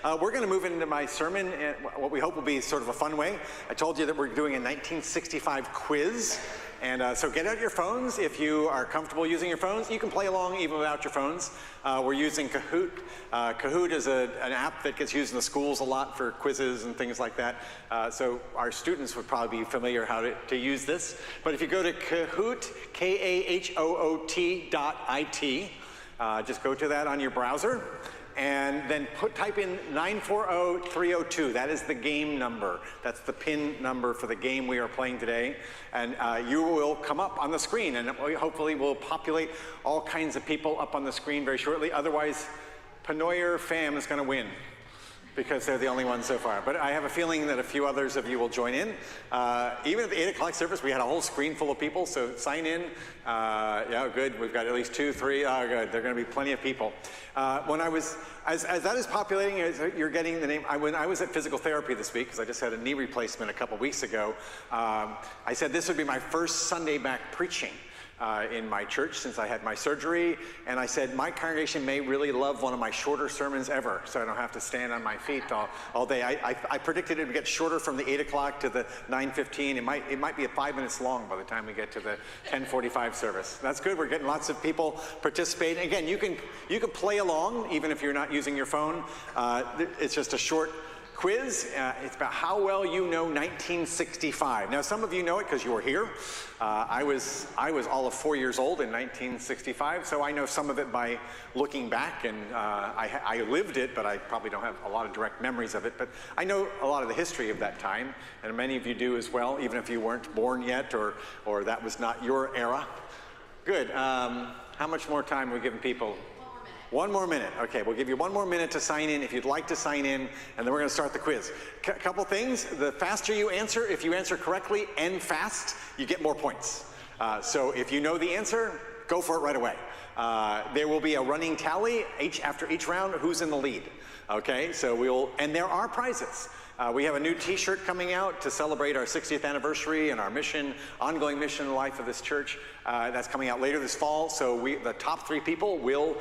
We're going to move into my sermon in what we hope will be sort of a fun way. I told you that we're doing a 1965 quiz. And so get out your phones. If you are comfortable using your phones, you can play along even without your phones. We're using Kahoot. Kahoot is an app that gets used in the schools a lot for quizzes and things like that. So our students would probably be familiar how to use this. But if you go to Kahoot, Kahoot.it, just go to that on your browser. And then type in 940302. That is the game number. That's the PIN number for the game we are playing today. And you will come up on the screen, and hopefully we'll populate all kinds of people up on the screen very shortly. Otherwise, Panoyer Fam is going to win, because they're the only ones so far. But I have a feeling that a few others of you will join in. Even at the 8 o'clock service, we had a whole screen full of people, so sign in. Yeah, good. We've got at least 2, 3. Oh, good. There are going to be plenty of people. As that is populating, as you're getting the name, when I was at physical therapy this week, because I just had a knee replacement a couple weeks ago, I said this would be my first Sunday back preaching in my church since I had my surgery, and I said my congregation may really love one of my shorter sermons ever, so I don't have to stand on my feet all day. I predicted it would get shorter from the 8 o'clock to the 9:15. It might be 5 minutes long by the time we get to the 10:45 service. That's good. We're getting lots of people participating. Again, you can play along even if you're not using your phone. It's just a short quiz. It's about how well you know 1965. Now, some of you know it because you were here. I was all of 4 years old in 1965, so I know some of it by looking back, and I lived it, but I probably don't have a lot of direct memories of it. But I know a lot of the history of that time, and many of you do as well, even if you weren't born yet or that was not your era. Good. How much more time are we giving people? 1 more minute. Okay, we'll give you 1 more minute to sign in if you'd like to sign in, and then we're going to start the quiz. Couple things. The faster you answer, if you answer correctly and fast, you get more points. So if you know the answer, go for it right away. There will be a running tally after each round, who's in the lead. Okay, so and there are prizes. We have a new t-shirt coming out to celebrate our 60th anniversary and our ongoing mission in the life of this church. That's coming out later this fall, so the top 3 people will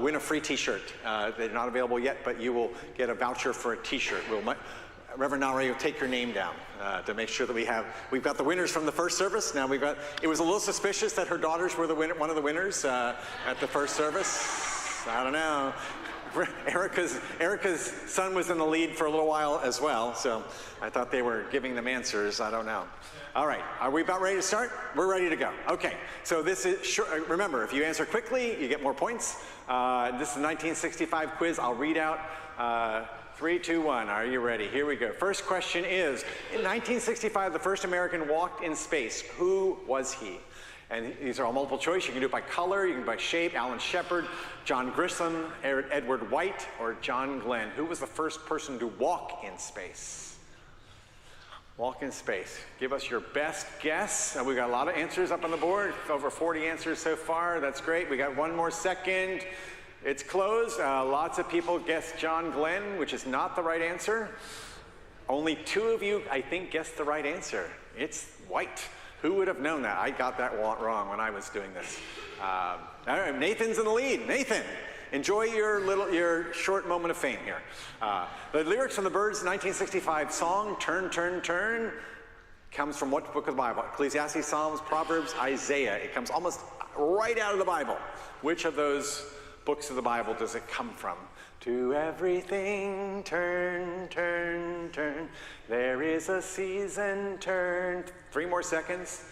win a free t-shirt. They're not available yet, but you will get a voucher for a t-shirt. Reverend Nari will take your name down to make sure that we've got the winners from the first service. Now it was a little suspicious that her daughters were one of the winners at the first service. I don't know. Erica's son was in the lead for a little while as well, so I thought they were giving them answers. I don't know. All right, are we about ready to start? We're ready to go. Okay, so this is, remember, if you answer quickly, you get more points. This is the 1965 quiz. I'll read out 3, 2, 1. Are you ready? Here we go. First question is, in 1965, the first American walked in space. Who was he? And these are all multiple choice. You can do it by color, you can do it by shape. Alan Shepard, John Grissom, Edward White, or John Glenn. Who was the first person to walk in space? Walk in space. Give us your best guess. We've got a lot of answers up on the board. Over 40 answers so far. That's great. We got 1 more second. It's closed. Lots of people guessed John Glenn, which is not the right answer. Only 2 of you, I think, guessed the right answer. It's White. Who would have known that? I got that wrong when I was doing this. All right, Nathan's in the lead. Nathan, enjoy your short moment of fame here. The lyrics from the Byrds' 1965 song, Turn, Turn, Turn, comes from what book of the Bible? Ecclesiastes, Psalms, Proverbs, Isaiah. It comes almost right out of the Bible. Which of those books of the Bible does it come from? To everything, turn, turn, turn. There is a season, turn. 3 more seconds.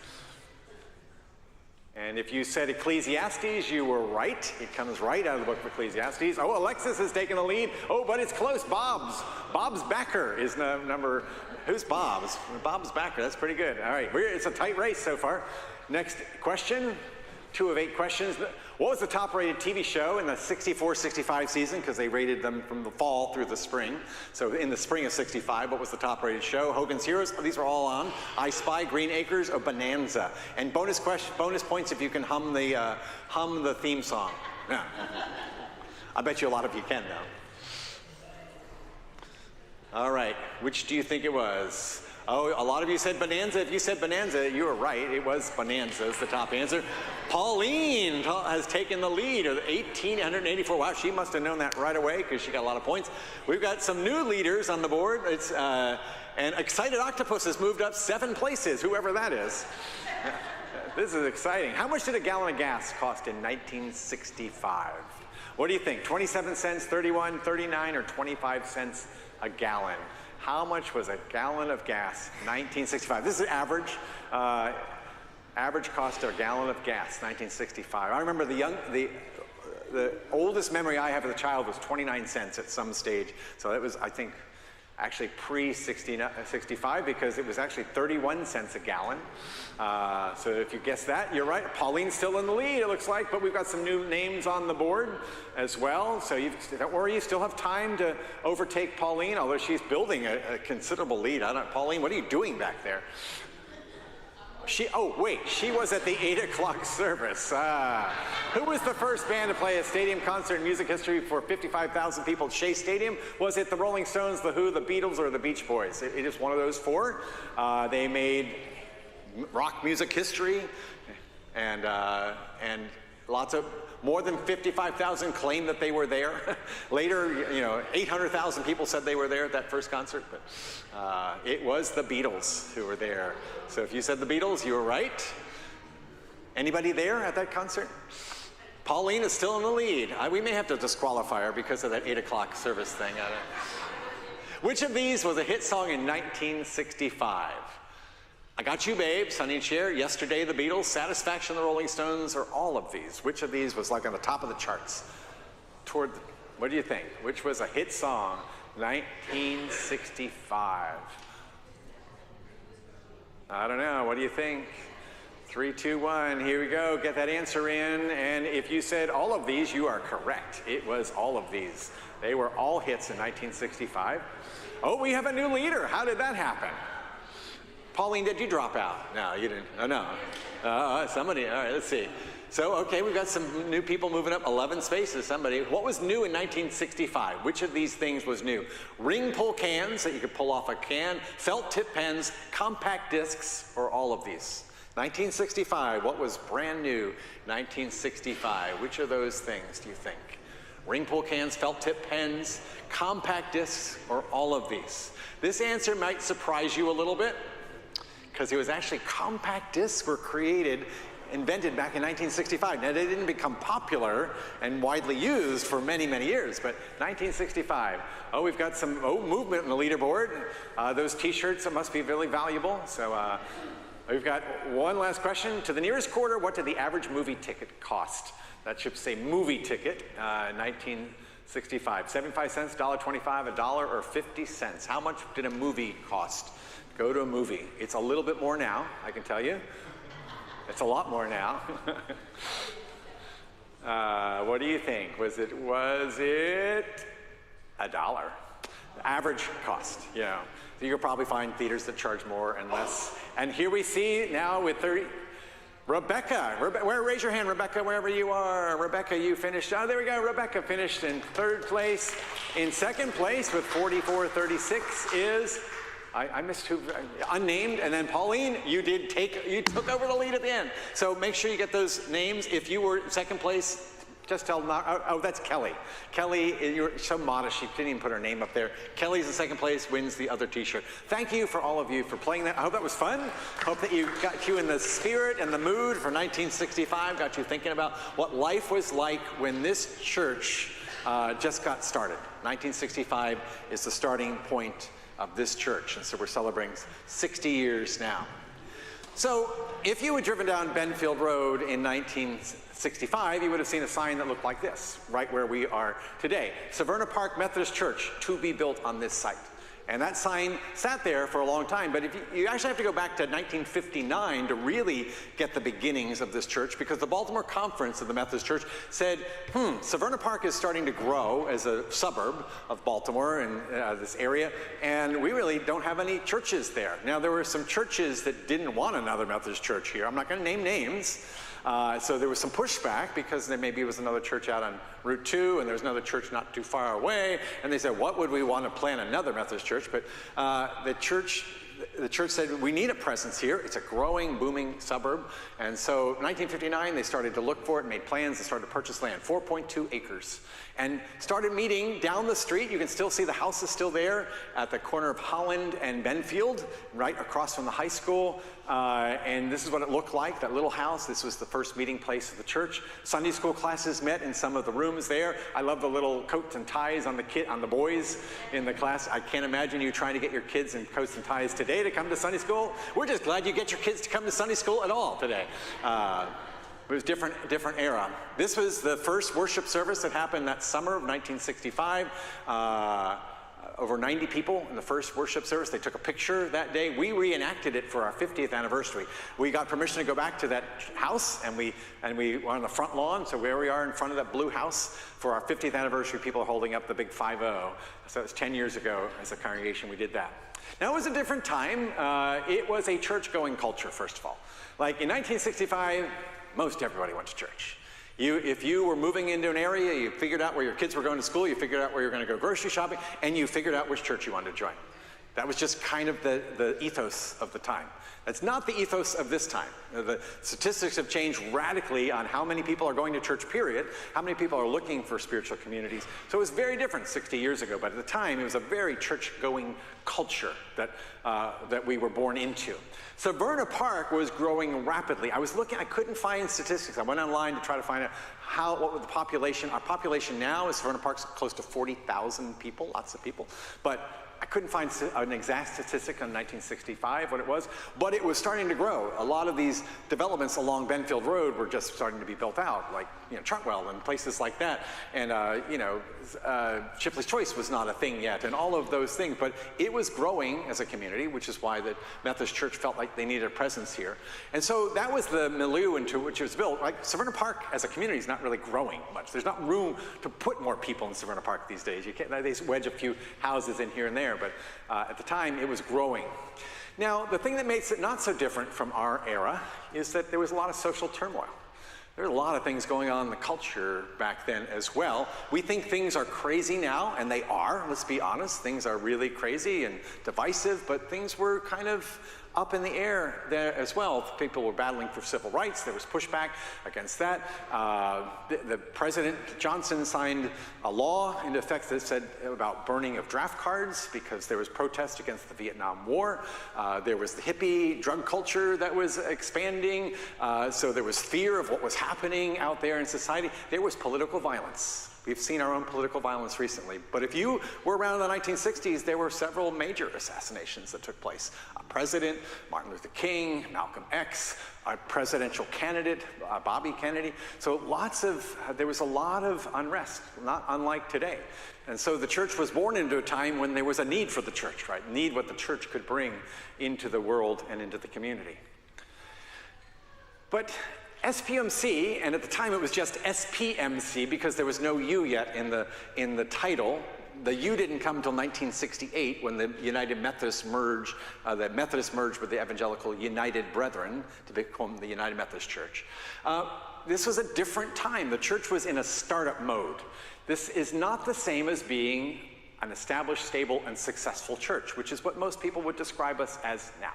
And if you said Ecclesiastes, you were right. It comes right out of the book of Ecclesiastes. Oh, Alexis has taken the lead. Oh, but it's close. Bob's backer is number. Who's Bob's? Bob's backer. That's pretty good. All right, it's a tight race so far. Next question. 2 of 8 questions. What was the top-rated TV show in the 64-65 season? Because they rated them from the fall through the spring. So in the spring of 65, what was the top-rated show? Hogan's Heroes. These are all on. I Spy, Green Acres, or Bonanza. And bonus points if you can hum the theme song. Yeah. I bet you a lot of you can, though. All right. Which do you think it was? Oh, a lot of you said Bonanza. If you said Bonanza, you were right. It was Bonanza is the top answer. Pauline has taken the lead of 1,884. Wow, she must have known that right away because she got a lot of points. We've got some new leaders on the board. It's and Excited Octopus has moved up 7 places, whoever that is. This is exciting. How much did a gallon of gas cost in 1965? What do you think? 27 cents, 31, 39, or 25 cents a gallon? How much was a gallon of gas 1965? This is average. Average cost of a gallon of gas, 1965. I remember the oldest memory I have as a child was 29 cents at some stage. So that was, I think, actually pre-65 because it was actually 31 cents a gallon. So if you guess that, you're right. Pauline's still in the lead, it looks like, but we've got some new names on the board as well. So don't worry, you still have time to overtake Pauline, although she's building a considerable lead. Pauline, what are you doing back there? Oh wait, she was at the 8 o'clock service. Who was the first band to play a stadium concert in music history for 55,000 people at Shea Stadium? Was it the Rolling Stones, the Who, the Beatles, or the Beach Boys? It is one of those 4. They made rock music history, and lots of, more than 55,000 claimed that they were there. Later, 800,000 people said they were there at that first concert, but it was the Beatles who were there. So if you said the Beatles, you were right. Anybody there at that concert? Pauline is still in the lead. We may have to disqualify her because of that 8 o'clock service thing. Which of these was a hit song in 1965? I Got You, Babe, Sonny and Cher, Yesterday, the Beatles, Satisfaction, the Rolling Stones, or all of these? Which of these was like on the top of the charts? What do you think? Which was a hit song, 1965? I don't know, what do you think? 3, 2, 1, here we go, get that answer in, and if you said all of these, you are correct. It was all of these. They were all hits in 1965. Oh, we have a new leader. How did that happen? Pauline, did you drop out? No, you didn't. Oh, no. Somebody, all right, let's see. So, okay, we've got some new people moving up 11 spaces. Somebody, what was new in 1965? Which of these things was new? Ring pull cans that you could pull off a can, felt tip pens, compact discs, or all of these? 1965, what was brand new? 1965, which of those things do you think? Ring pull cans, felt tip pens, compact discs, or all of these? This answer might surprise you a little bit, because it was actually compact discs were invented back in 1965. Now, they didn't become popular and widely used for many, many years, but 1965. Oh, we've got some movement on the leaderboard. Those t-shirts must be really valuable. So we've got one last question. To the nearest quarter, what did the average movie ticket cost? That should say movie ticket, 1965. 75 cents, $1.25, $1, or 50 cents. How much did a movie cost? Go to a movie. It's a little bit more now, I can tell you. It's a lot more now. What do you think? Was it $1? Average cost, So you'll probably find theaters that charge more and less. And here we see now with 30, Rebecca, raise your hand, Rebecca, wherever you are. Rebecca, you finished. Oh, there we go. Rebecca finished in 3rd place. In 2nd place with 44.36 is, I missed who, unnamed, and then Pauline, you took over the lead at the end. So make sure you get those names. If you were 2nd place, just tell them, that's Kelly. Kelly, you're so modest, she didn't even put her name up there. Kelly's in 2nd place, wins the other t-shirt. Thank you for all of you for playing that. I hope that was fun. Hope that got you in the spirit and the mood for 1965, got you thinking about what life was like when this church just got started. 1965 is the starting point of this church, and so we're celebrating 60 years now. So if you had driven down Benfield Road in 1965, you would have seen a sign that looked like this, right where we are today. Severna Park Methodist Church, to be built on this site. And that sign sat there for a long time, but if you actually have to go back to 1959 to really get the beginnings of this church, because the Baltimore Conference of the Methodist Church said, Severna Park is starting to grow as a suburb of Baltimore and this area, and we really don't have any churches there. Now, there were some churches that didn't want another Methodist church here. I'm not going to name names. So there was some pushback because there maybe was another church out on Route 2 and there was another church not too far away. And they said, what would we want to plant another Methodist church? But the church the church said, we need a presence here. It's a growing, booming suburb. And so 1959, they started to look for it and made plans and started to purchase land, 4.2 acres. And started meeting down the street. You can still see the house is still there at the corner of Holland and Benfield, right across from the high school. And this is what it looked like, that little house. This was the first meeting place of the church. Sunday school classes met in some of the rooms there. I love the little coats and ties on the boys in the class. I can't imagine you trying to get your kids in coats and ties today to come to Sunday school. We're just glad you get your kids to come to Sunday school at all today. It was a different era. This was the first worship service that happened that summer of 1965. Over 90 people in the first worship service. They took a picture that day. We reenacted it for our 50th anniversary. We got permission to go back to that house, and we were on the front lawn. So where we are in front of that blue house for our 50th anniversary, people are holding up the big 5-0. So it was 10 years ago as a congregation we did that. Now it was a different time. It was a church-going culture, first of all. Like in 1965, most everybody went to church. If you were moving into an area, you figured out where your kids were going to school, you figured out where you were going to go grocery shopping, and you figured out which church you wanted to join. That was just kind of the ethos of the time. That's not the ethos of this time. The statistics have changed radically on how many people are going to church, period, how many people are looking for spiritual communities. So it was very different 60 years ago, but at the time it was a very church-going culture that we were born into. Severna Park was growing rapidly. I couldn't find statistics. I went online to try to find out what was the population. Our population now is Severna Park's close to 40,000 people, lots of people. But I couldn't find an exact statistic on 1965, what it was, but it was starting to grow. A lot of these developments along Benfield Road were just starting to be built out, like Chartwell and places like that. And Shipley's Choice was not a thing yet, and all of those things. But it was growing as a community, which is why the Methodist Church felt like they needed a presence here. And so that was the milieu into which it was built. Like Severna Park as a community is not really growing much. There's not room to put more people in Severna Park these days. You can't. They wedge a few houses in here and there. But at the time, it was growing. Now, the thing that makes it not so different from our era is that there was a lot of social turmoil. There were a lot of things going on in the culture back then as well. We think things are crazy now, and they are, let's be honest. Things are really crazy and divisive, but things were kind of up in the air there as well. People were battling for civil rights. There was pushback against that. The President Johnson signed a law into effect that said about burning of draft cards because there was protest against the Vietnam War. There was the hippie drug culture that was expanding. So there was fear of what was happening out there in society. There was political violence. We've seen our own political violence recently. But if you were around in the 1960s, there were several major assassinations that took place. A president, Martin Luther King, Malcolm X, a presidential candidate, Bobby Kennedy. So there was a lot of unrest, not unlike today. And so the church was born into a time when there was a need for the church, right? Need what the church could bring into the world and into the community. But SPUMC, and at the time it was just SPMC because there was no U yet in the title. The U didn't come until 1968 when the United Methodists merged. The Methodists merged with the Evangelical United Brethren to become the United Methodist Church. This was a different time. The church was in a startup mode. This is not the same as being an established, stable, and successful church, which is what most people would describe us as now.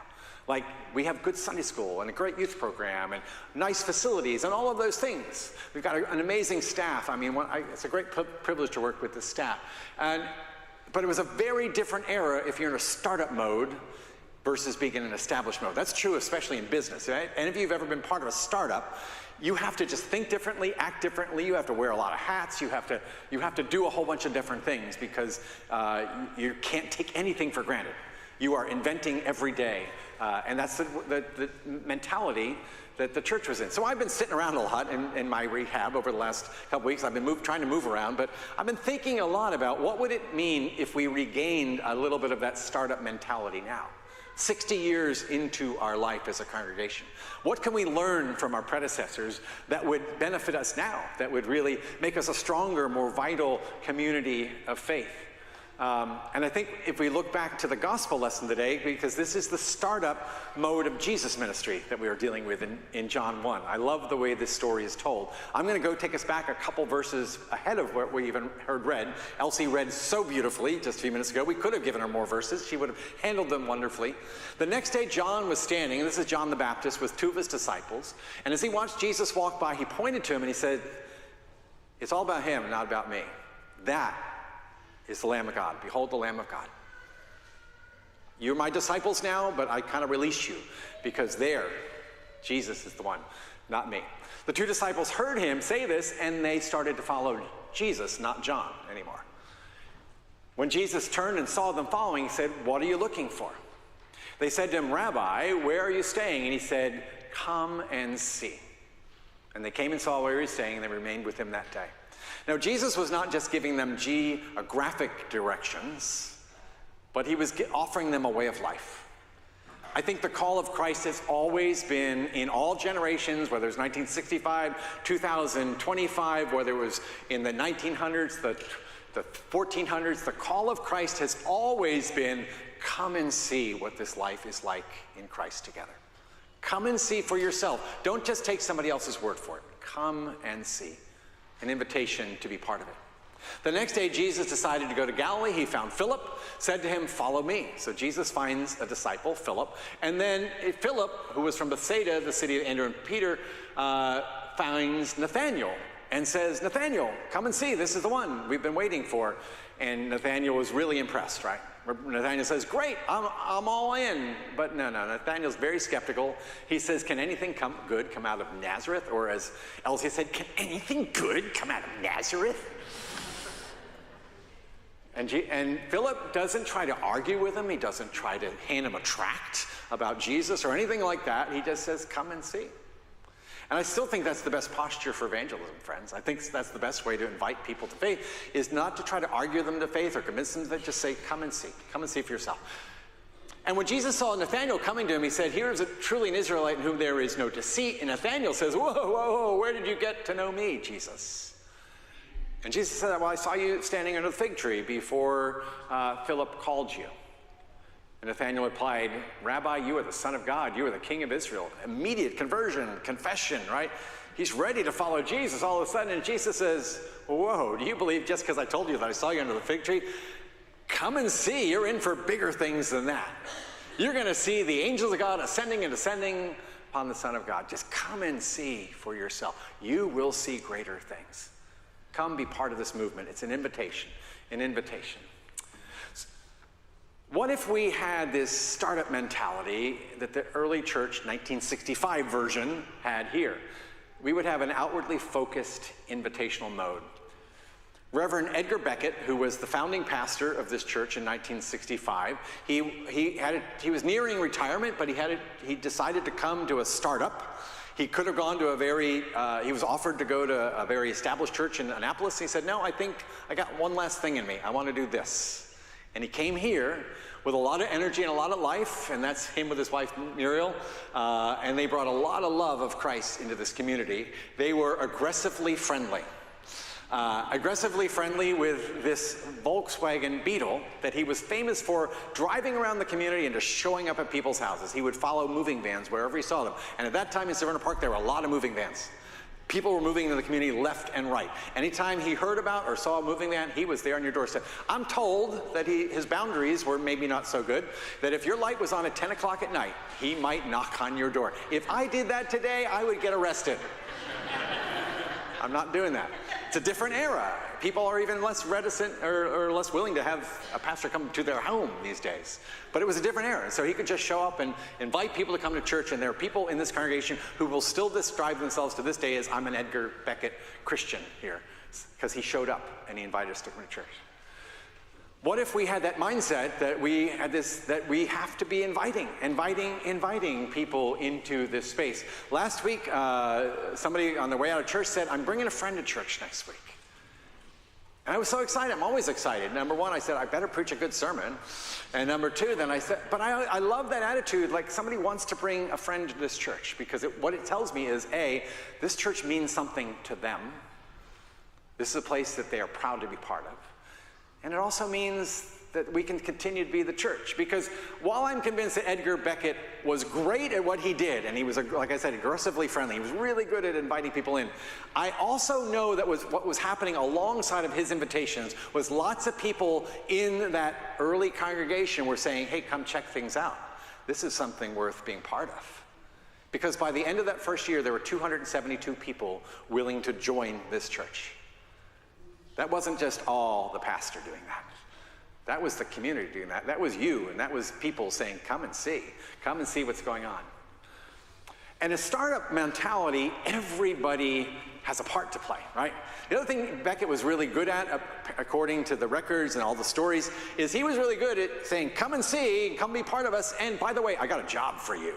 Like, we have good Sunday school and a great youth program and nice facilities and all of those things. We've got an amazing staff. I mean, it's a great privilege to work with this staff. But it was a very different era if you're in a startup mode versus being in an established mode. That's true especially in business, right? And if you've ever been part of a startup, you have to just think differently, act differently. You have to wear a lot of hats. You have to do a whole bunch of different things because you can't take anything for granted. You are inventing every day. And that's the mentality that the church was in. So I've been sitting around a lot in my rehab over the last couple weeks. I've been trying to move around, but I've been thinking a lot about what would it mean if we regained a little bit of that startup mentality now, 60 years into our life as a congregation. What can we learn from our predecessors that would benefit us now, that would really make us a stronger, more vital community of faith? And I think if we look back to the gospel lesson today, because this is the startup mode of Jesus ministry that we are dealing with in John 1. I love the way this story is told. I'm going to go take us back a couple verses ahead of what we even heard read. Elsie read so beautifully just a few minutes ago. We could have given her more verses. She would have handled them wonderfully. The next day, John was standing, and this is John the Baptist with two of his disciples. And as he watched Jesus walk by, he pointed to him and he said, "It's all about him, not about me. That is the Lamb of God. Behold the Lamb of God. You're my disciples now, but I kind of release you because there, Jesus is the one, not me." The two disciples heard him say this, and they started to follow Jesus, not John anymore. When Jesus turned and saw them following, he said, "What are you looking for?" They said to him, "Rabbi, where are you staying?" And he said, "Come and see." And they came and saw where he was staying, and they remained with him that day. Now, Jesus was not just giving them geographic directions, but he was offering them a way of life. I think the call of Christ has always been in all generations, whether it's 1965, 2025, whether it was in the 1900s, the 1400s, the call of Christ has always been, come and see what this life is like in Christ together. Come and see for yourself. Don't just take somebody else's word for it. Come and see. An invitation to be part of it. The next day, Jesus decided to go to Galilee. He found Philip, said to him, "Follow me." So Jesus finds a disciple, Philip. And then Philip, who was from Bethsaida, the city of Andrew and Peter, finds Nathanael and says, "Nathanael, come and see. This is the one we've been waiting for." And Nathanael was really impressed, right? Nathanael says, "Great, I'm all in." But no, Nathanael's very skeptical. He says, "Can anything good come out of Nazareth?" Or as Elsie said, "Can anything good come out of Nazareth?" And Philip doesn't try to argue with him. He doesn't try to hand him a tract about Jesus or anything like that. He just says, "Come and see." And I still think that's the best posture for evangelism, friends. I think that's the best way to invite people to faith, is not to try to argue them to faith or convince them to just say, "Come and see. Come and see for yourself." And when Jesus saw Nathanael coming to him, he said, "Here is truly an Israelite in whom there is no deceit." And Nathanael says, whoa, where did you get to know me, Jesus? And Jesus said, "Well, I saw you standing under the fig tree before Philip called you." And Nathanael replied, "Rabbi, you are the Son of God. You are the King of Israel." Immediate conversion, confession, right? He's ready to follow Jesus all of a sudden. And Jesus says, "Whoa, do you believe just because I told you that I saw you under the fig tree? Come and see. You're in for bigger things than that. You're going to see the angels of God ascending and descending upon the Son of God. Just come and see for yourself. You will see greater things. Come be part of this movement." It's an invitation, an invitation. What if we had this startup mentality that the early church 1965 version had here? We would have an outwardly focused invitational mode. Reverend Edgar Beckett, who was the founding pastor of this church in 1965, he was nearing retirement, but he decided to come to a startup. He could have gone to he was offered to go to a very established church in Annapolis. He said, "No, I think I got one last thing in me. I want to do this." And he came here with a lot of energy and a lot of life, and that's him with his wife Muriel, and they brought a lot of love of Christ into this community. They were aggressively friendly with this Volkswagen Beetle that he was famous for driving around the community and just showing up at people's houses. He would follow moving vans wherever he saw them. And at that time in Severna Park, there were a lot of moving vans. People were moving into the community left and right. Anytime he heard about or saw a moving van, he was there on your doorstep. I'm told that his boundaries were maybe not so good, that if your light was on at 10 o'clock at night, he might knock on your door. If I did that today, I would get arrested. I'm not doing that. It's a different era. People are even less reticent or less willing to have a pastor come to their home these days. But it was a different era. So he could just show up and invite people to come to church. And there are people in this congregation who will still describe themselves to this day as, "I'm an Edgar Beckett Christian here," because he showed up and he invited us to come to church. What if we had that mindset that we have to be inviting people into this space? Last week, somebody on their way out of church said, "I'm bringing a friend to church next week." And I was so excited. I'm always excited. Number one, I said, I better preach a good sermon. And number two, then I said, but I love that attitude, like somebody wants to bring a friend to this church, because what it tells me is, A, this church means something to them. This is a place that they are proud to be part of. And it also means that we can continue to be the church. Because while I'm convinced that Edgar Beckett was great at what he did, and he was, like I said, aggressively friendly, he was really good at inviting people in, I also know that what was happening alongside of his invitations was lots of people in that early congregation were saying, hey, come check things out. This is something worth being part of. Because by the end of that first year, there were 272 people willing to join this church. That wasn't just all the pastor doing that. That was the community doing that. That was you, and that was people saying, come and see what's going on. And a startup mentality, everybody has a part to play, right? The other thing Beckett was really good at, according to the records and all the stories, is he was really good at saying, come and see, come be part of us, and by the way, I got a job for you.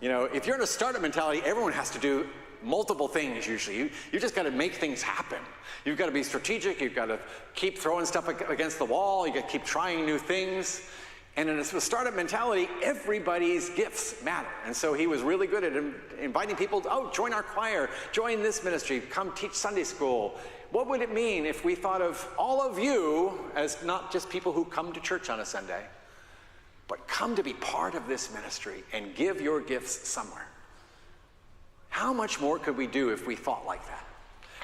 You know, if you're in a startup mentality, everyone has to do multiple things usually. You just got to make things happen. You've got to be strategic. You've got to keep throwing stuff against the wall. You got to keep trying new things. And in a startup mentality, everybody's gifts matter. And so he was really good at inviting people to, oh, join our choir, join this ministry, come teach Sunday school. What would it mean if we thought of all of you as not just people who come to church on a Sunday, but come to be part of this ministry and give your gifts somewhere? How much more could we do if we thought like that?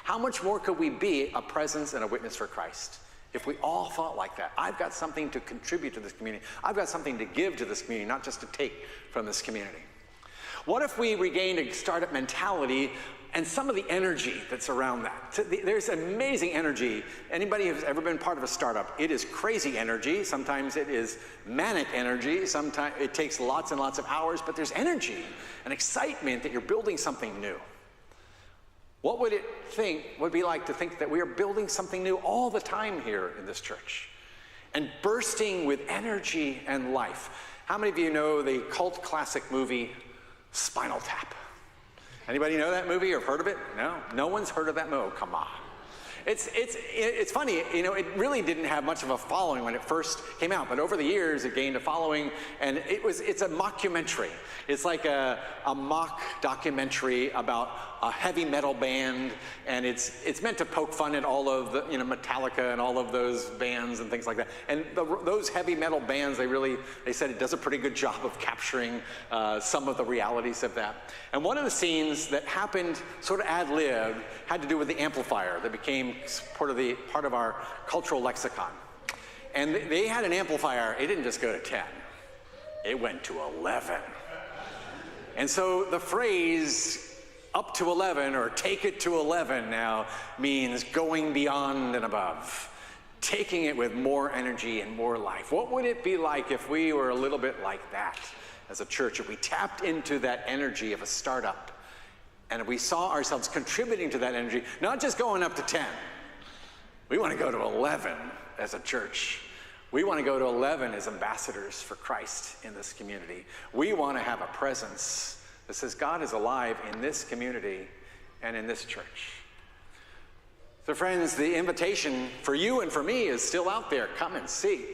How much more could we be a presence and a witness for Christ if we all thought like that? I've got something to contribute to this community. I've got something to give to this community, not just to take from this community. What if we regained a startup mentality and some of the energy that's around that? There's amazing energy. Anybody who's ever been part of a startup, it is crazy energy. Sometimes it is manic energy. Sometimes it takes lots and lots of hours, but there's energy and excitement that you're building something new. What would it be like to think that we are building something new all the time here in this church and bursting with energy and life? How many of you know the cult classic movie Spinal Tap? Anybody know that movie or have heard of it? No? No one's heard of that movie? Oh, come on. It's funny, you know, it really didn't have much of a following when it first came out, but over the years it gained a following, and it's a mockumentary. It's like a mock documentary about a heavy metal band, and it's meant to poke fun at all of the, you know, Metallica and all of those bands and things like that. And those heavy metal bands, they said it does a pretty good job of capturing some of the realities of that. And one of the scenes that happened sort of ad-lib had to do with the amplifier that became part of our cultural lexicon. And they had an amplifier. It didn't just go to 10. It went to 11. And so the phrase up to 11 or take it to 11 now means going beyond and above, taking it with more energy and more life. What would it be like if we were a little bit like that as a church, if we tapped into that energy of a startup and we saw ourselves contributing to that energy, not just going up to 10. We want to go to 11 as a church. We want to go to 11 as ambassadors for Christ in this community. We want to have a presence that says God is alive in this community and in this church. So friends, the invitation for you and for me is still out there. Come and see.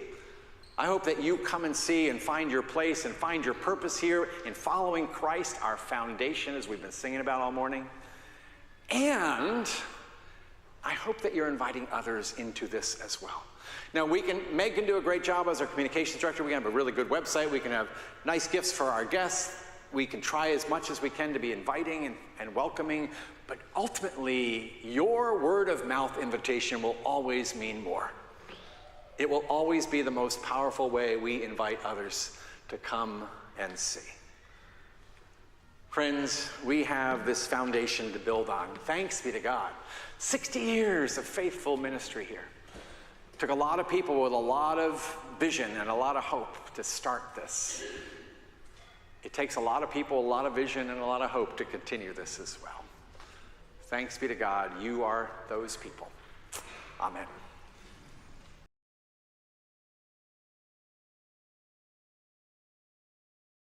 I hope that you come and see and find your place and find your purpose here in following Christ, our foundation, as we've been singing about all morning. And I hope that you're inviting others into this as well. Now, Meg can do a great job as our communications director. We can have a really good website. We can have nice gifts for our guests. We can try as much as we can to be inviting and welcoming. But ultimately, your word of mouth invitation will always mean more. It will always be the most powerful way we invite others to come and see. Friends, we have this foundation to build on. Thanks be to God. 60 years of faithful ministry here. It took a lot of people with a lot of vision and a lot of hope to start this. It takes a lot of people, a lot of vision, and a lot of hope to continue this as well. Thanks be to God, you are those people. Amen.